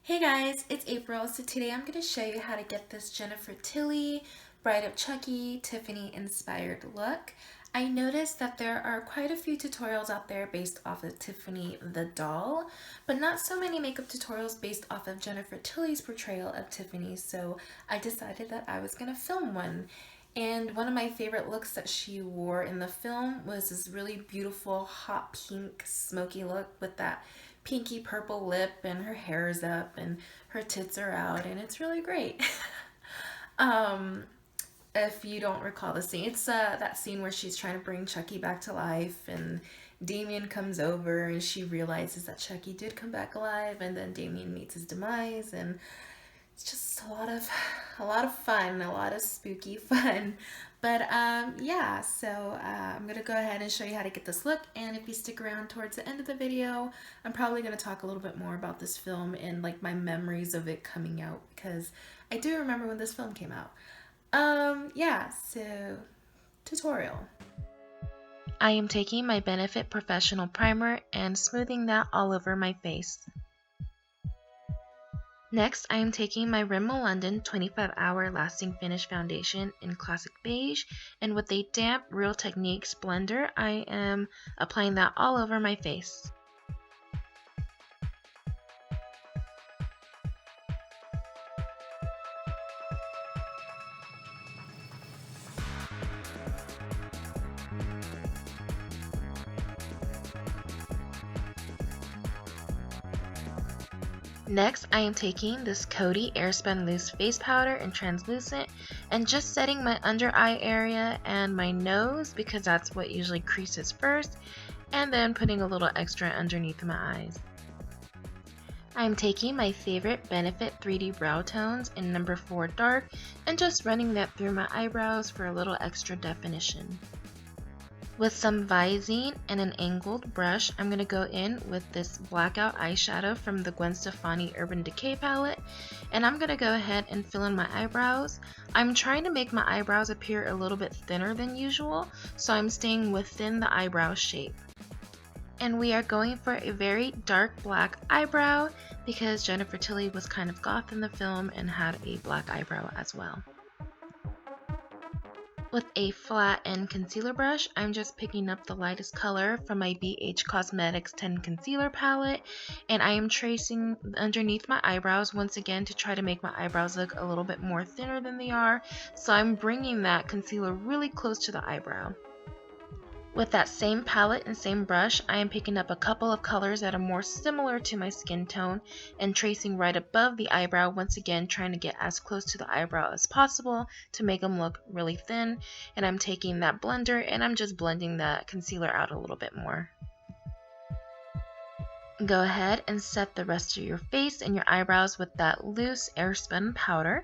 Hey guys, it's April. So today I'm going to show you how to get this Jennifer Tilly Bride of Chucky Tiffany inspired look. I noticed that there are quite a few tutorials out there based off of Tiffany the doll, but not so many makeup tutorials based off of Jennifer Tilly's portrayal of Tiffany, so I decided that I was going to film one. And one of my favorite looks that she wore in the film was this really beautiful hot pink smoky look with that pinky purple lip, and her hair is up and her tits are out, and it's really great. um, if you don't recall the scene, it's that scene where she's trying to bring Chucky back to life, and Damien comes over and she realizes that Chucky did come back alive, and then Damien meets his demise, and it's just a lot of fun, a lot of spooky fun. But yeah, so I'm gonna go ahead and show you how to get this look, and if you stick around towards the end of the video, I'm probably gonna talk a little bit more about this film and like my memories of it coming out, because I do remember when this film came out. Yeah, so tutorial. I am taking my Benefit PoreFessional primer and smoothing that all over my face. Next, I am taking my Rimmel London 25-hour lasting finish foundation in classic beige, and with a damp Real Techniques blender, I am applying that all over my face. Next, I am taking this Coty Airspun Loose Face Powder in Translucent and just setting my under eye area and my nose, because that's what usually creases first, and then putting a little extra underneath my eyes. I'm taking my favorite Benefit 3D Browtones in number 4 Dark and just running that through my eyebrows for a little extra definition. With some Visine and an angled brush, I'm going to go in with this Blackout eyeshadow from the Gwen Stefani Urban Decay palette, and I'm going to go ahead and fill in my eyebrows. I'm trying to make my eyebrows appear a little bit thinner than usual, so I'm staying within the eyebrow shape. And we are going for a very dark black eyebrow because Jennifer Tilly was kind of goth in the film and had a black eyebrow as well. With a flat end concealer brush, I'm just picking up the lightest color from my BH Cosmetics 10 Concealer palette, and I am tracing underneath my eyebrows once again to try to make my eyebrows look a little bit more thinner than they are, so I'm bringing that concealer really close to the eyebrow. With that same palette and same brush, I am picking up a couple of colors that are more similar to my skin tone and tracing right above the eyebrow, once again trying to get as close to the eyebrow as possible to make them look really thin. And I'm taking that blender and I'm just blending that concealer out a little bit more. Go ahead and set the rest of your face and your eyebrows with that loose Airspun powder.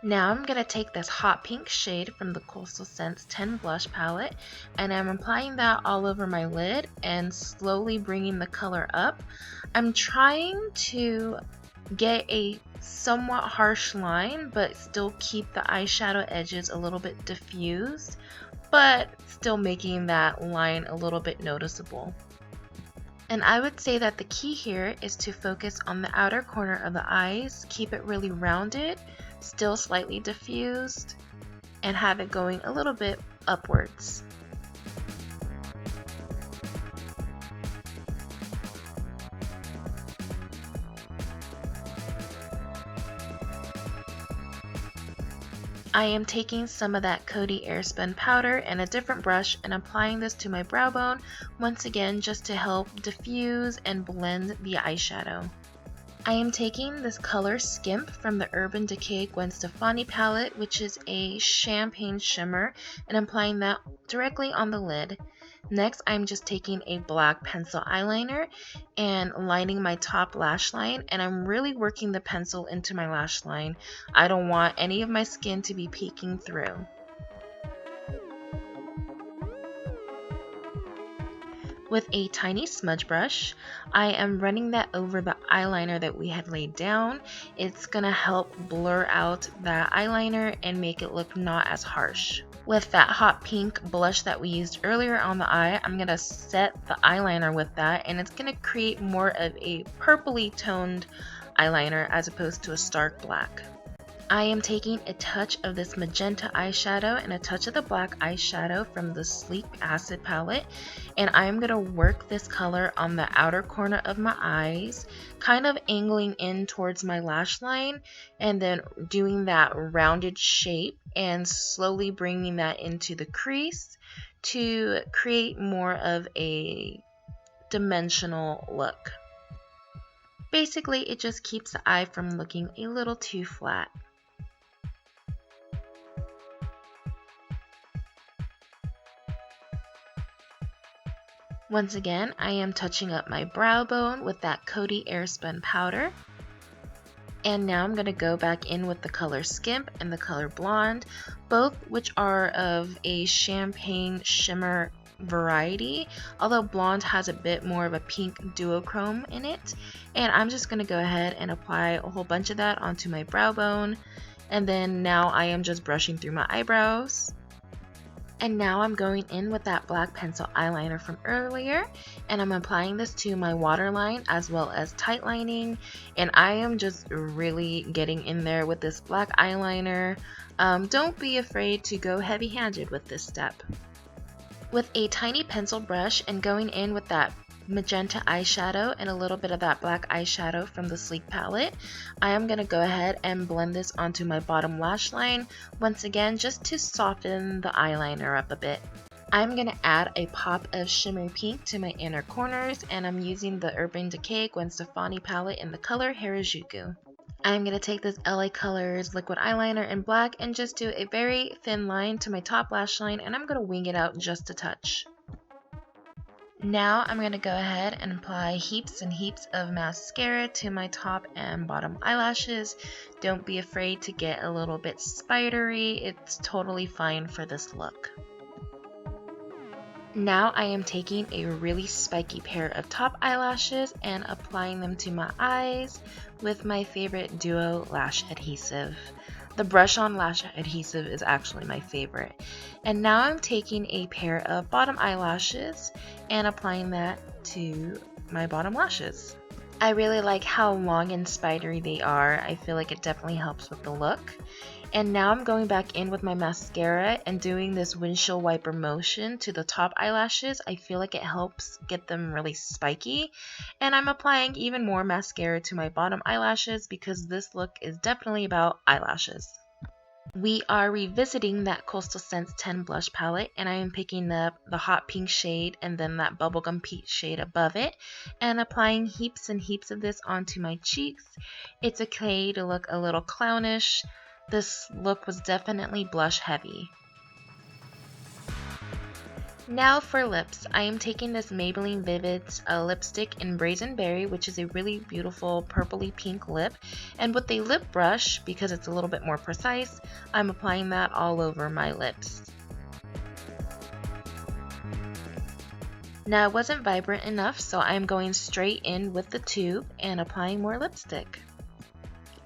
Now I'm going to take this hot pink shade from the Coastal Scents 10 blush palette, and I'm applying that all over my lid and slowly bringing the color up. I'm trying to get a somewhat harsh line but still keep the eyeshadow edges a little bit diffused, but still making that line a little bit noticeable. And I would say that the key here is to focus on the outer corner of the eyes, keep it really rounded, still slightly diffused, and have it going a little bit upwards. I am taking some of that Coty Airspun powder and a different brush and applying this to my brow bone, once again just to help diffuse and blend the eyeshadow. I am taking this color Skimp from the Urban Decay Gwen Stefani palette, which is a champagne shimmer, and applying that directly on the lid. Next, I'm just taking a black pencil eyeliner and lining my top lash line, and I'm really working the pencil into my lash line. I don't want any of my skin to be peeking through. With a tiny smudge brush, I am running that over the eyeliner that we had laid down. It's gonna help blur out that eyeliner and make it look not as harsh. With that hot pink blush that we used earlier on the eye, I'm going to set the eyeliner with that, and it's going to create more of a purpley toned eyeliner as opposed to a stark black. I am taking a touch of this magenta eyeshadow and a touch of the black eyeshadow from the Sleek Acid palette, and I am going to work this color on the outer corner of my eyes, kind of angling in towards my lash line, and then doing that rounded shape and slowly bringing that into the crease to create more of a dimensional look. Basically, it just keeps the eye from looking a little too flat. Once again, I am touching up my brow bone with that Coty Airspun powder. And now I'm going to go back in with the color Skimp and the color Blonde, both which are of a champagne shimmer variety, although Blonde has a bit more of a pink duochrome in it. And I'm just going to go ahead and apply a whole bunch of that onto my brow bone. And then now I am just brushing through my eyebrows. And now I'm going in with that black pencil eyeliner from earlier, and I'm applying this to my waterline as well as tight lining, and I am just really getting in there with this black eyeliner. Don't be afraid to go heavy-handed with this step. With a tiny pencil brush and going in with that magenta eyeshadow and a little bit of that black eyeshadow from the Sleek palette, I am going to go ahead and blend this onto my bottom lash line, once again just to soften the eyeliner up a bit. I'm going to add a pop of shimmery pink to my inner corners, and I'm using the Urban Decay Gwen Stefani palette in the color Harajuku. I'm going to take this LA Colors liquid eyeliner in black and just do a very thin line to my top lash line, and I'm going to wing it out just a touch. Now I'm going to go ahead and apply heaps and heaps of mascara to my top and bottom eyelashes. Don't be afraid to get a little bit spidery, it's totally fine for this look. Now I am taking a really spiky pair of top eyelashes and applying them to my eyes with my favorite Duo lash adhesive. The brush-on lash adhesive is actually my favorite. And now I'm taking a pair of bottom eyelashes and applying that to my bottom lashes. I really like how long and spidery they are. I feel like it definitely helps with the look. And now I'm going back in with my mascara and doing this windshield wiper motion to the top eyelashes. I feel like it helps get them really spiky. And I'm applying even more mascara to my bottom eyelashes because this look is definitely about eyelashes. We are revisiting that Coastal Scents 10 blush palette, and I am picking up the hot pink shade and then that bubblegum peach shade above it and applying heaps and heaps of this onto my cheeks. It's okay to look a little clownish. This look was definitely blush heavy. Now for lips, I am taking this Maybelline Vivids lipstick in Brazen Berry, which is a really beautiful purpley pink lip, and with a lip brush, because it's a little bit more precise, I'm applying that all over my lips. Now it wasn't vibrant enough, so I'm going straight in with the tube and applying more lipstick.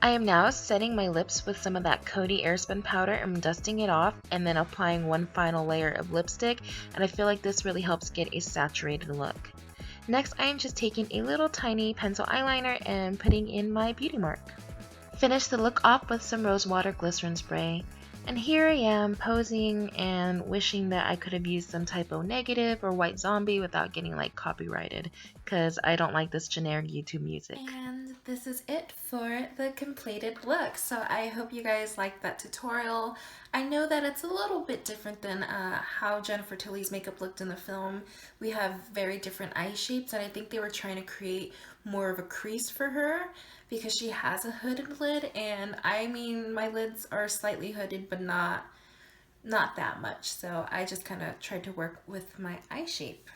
I am now setting my lips with some of that Coty Airspun powder and dusting it off and then applying one final layer of lipstick, and I feel like this really helps get a saturated look. Next, I am just taking a little tiny pencil eyeliner and putting in my beauty mark. Finish the look off with some rose water glycerin spray. And here I am posing and wishing that I could have used some typo negative or white zombie without getting like copyrighted, because I don't like this generic YouTube music. And this is it for the completed look. So I hope you guys liked that tutorial. I know that it's a little bit different than how Jennifer Tilly's makeup looked in the film. We have very different eye shapes, and I think they were trying to create more of a crease for her because she has a hooded lid, and I mean my lids are slightly hooded but not that much, so I just kind of tried to work with my eye shape.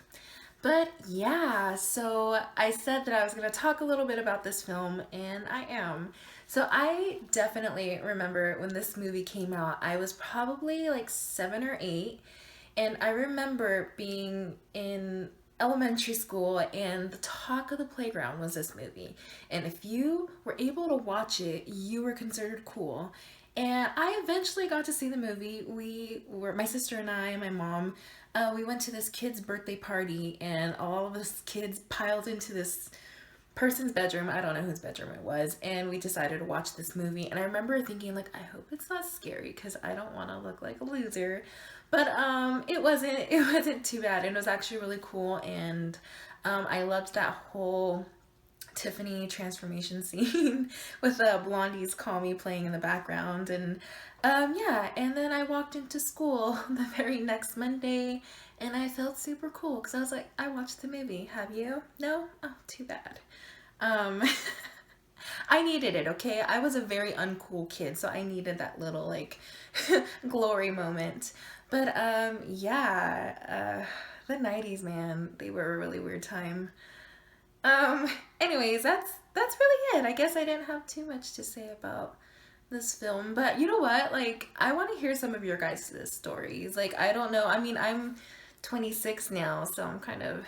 But yeah, so I said that I was going to talk a little bit about this film, and I am. So I definitely remember when this movie came out, I was probably like 7 or 8, and I remember being in elementary school and the talk of the playground was this movie, and if you were able to watch it, you were considered cool. And I eventually got to see the movie. My sister and I and my mom, we went to this kid's birthday party, and all of us kids piled into this person's bedroom. I don't know whose bedroom it was, and we decided to watch this movie. And I remember thinking, like, I hope it's not scary because I don't want to look like a loser. But it wasn't too bad. It was actually really cool, and I loved that whole Tiffany transformation scene with Blondie's Call Me playing in the background. And yeah, and then I walked into school the very next Monday, and I felt super cool because I was like, I watched the movie. Have you? No? Oh, too bad. Um, I needed it, okay? I was a very uncool kid, so I needed that little, like, glory moment. But, yeah, the 90s, man, they were a really weird time. Anyways, that's really it. I guess I didn't have too much to say about this film, but you know what? Like, I want to hear some of your guys' stories. Like, I don't know. I mean, I'm 26 now, so I'm kind of,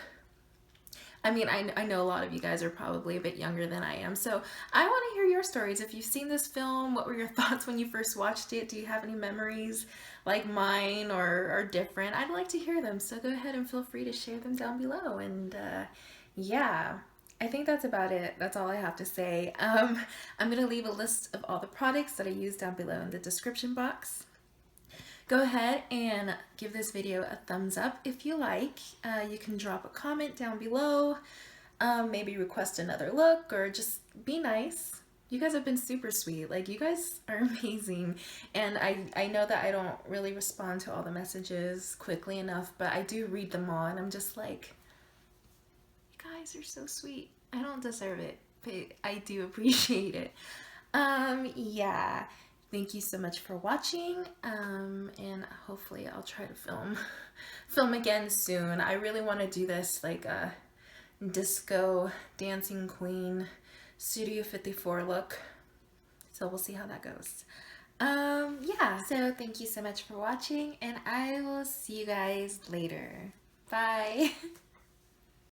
I mean, I know a lot of you guys are probably a bit younger than I am, so I want to hear your stories. If you've seen this film, what were your thoughts when you first watched it? Do you have any memories like mine or different? I'd like to hear them, so go ahead and feel free to share them down below. And yeah, I think that's about it. That's all I have to say. I'm going to leave a list of all the products that I use down below in the description box. Go ahead and give this video a thumbs up if you like. You can drop a comment down below, maybe request another look, or just be nice. You guys have been super sweet. Like, you guys are amazing. And I know that I don't really respond to all the messages quickly enough, but I do read them all, and I'm just like, you guys are so sweet. I don't deserve it, but I do appreciate it. Yeah. Thank you so much for watching, and hopefully I'll try to film again soon. I really want to do this like a disco dancing queen Studio 54 look, so we'll see how that goes. Yeah, so thank you so much for watching, and I will see you guys later. Bye.